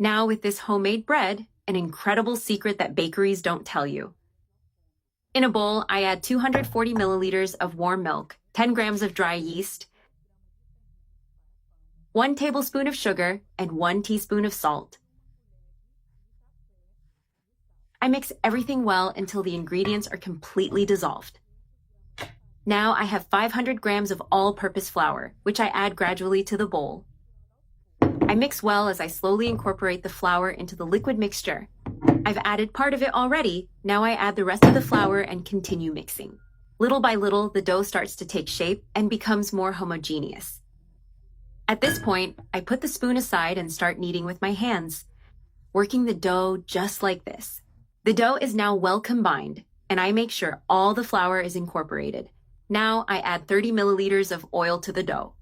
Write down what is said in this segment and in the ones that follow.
Now with this homemade bread, an incredible secret that bakeries don't tell you. In a bowl, I add 240 milliliters of warm milk, 10 grams of dry yeast, 1 tablespoon of sugar, and 1 teaspoon of salt. I mix everything well until the ingredients are completely dissolved. Now I have 500 grams of all-purpose flour, which I add gradually to the bowl. I mix well as I slowly incorporate the flour into the liquid mixture. I've added part of it already, now I add the rest of the flour and continue mixing. Little by little, the dough starts to take shape and becomes more homogeneous. At this point, I put the spoon aside and start kneading with my hands, working the dough just like this. The dough is now well combined, and I make sure all the flour is incorporated. Now I add 30 milliliters of oil to the dough.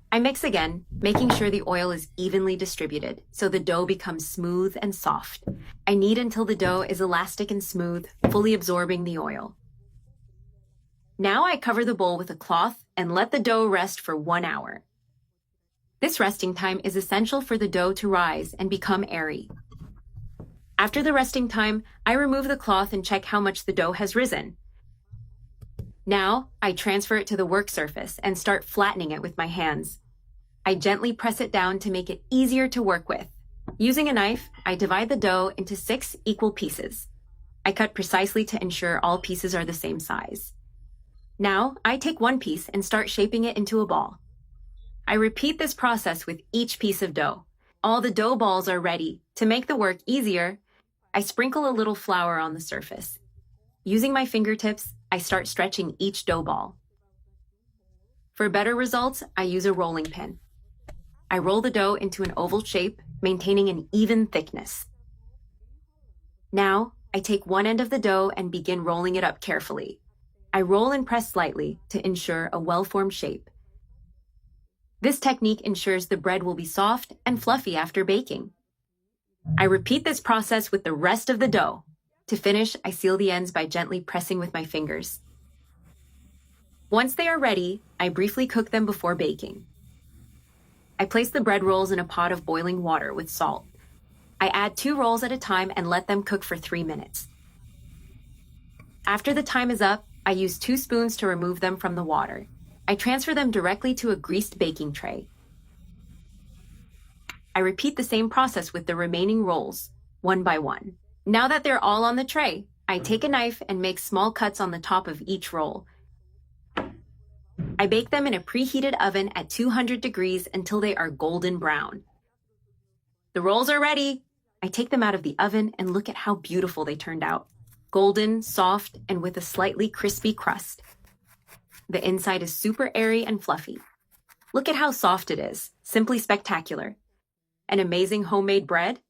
I mix again, making sure the oil is evenly distributed so the dough becomes smooth and soft. I knead until the dough is elastic and smooth, fully absorbing the oil. Now I cover the bowl with a cloth and let the dough rest for 1 hour. This resting time is essential for the dough to rise and become airy. After the resting time, I remove the cloth and check how much the dough has risen. Now, I transfer it to the work surface and start flattening it with my hands. I gently press it down to make it easier to work with. Using a knife, I divide the dough into 6 equal pieces. I cut precisely to ensure all pieces are the same size. Now, I take one piece and start shaping it into a ball. I repeat this process with each piece of dough. All the dough balls are ready. To make the work easier, I sprinkle a little flour on the surface. Using my fingertips, I start stretching each dough ball. For better results, I use a rolling pin. I roll the dough into an oval shape, maintaining an even thickness. Now, I take one end of the dough and begin rolling it up carefully. I roll and press slightly to ensure a well-formed shape. This technique ensures the bread will be soft and fluffy after baking. I repeat this process with the rest of the dough. To finish, I seal the ends by gently pressing with my fingers. Once they are ready, I briefly cook them before baking. I place the bread rolls in a pot of boiling water with salt. I add 2 rolls at a time and let them cook for 3 minutes. After the time is up, I use 2 spoons to remove them from the water. I transfer them directly to a greased baking tray. I repeat the same process with the remaining rolls, one by one. Now that they're all on the tray, I take a knife and make small cuts on the top of each roll. I bake them in a preheated oven at 200 degrees until they are golden brown. The rolls are ready. I take them out of the oven and look at how beautiful they turned out. Golden, soft, and with a slightly crispy crust. The inside is super airy and fluffy. Look at how soft it is. Simply spectacular. An amazing homemade bread?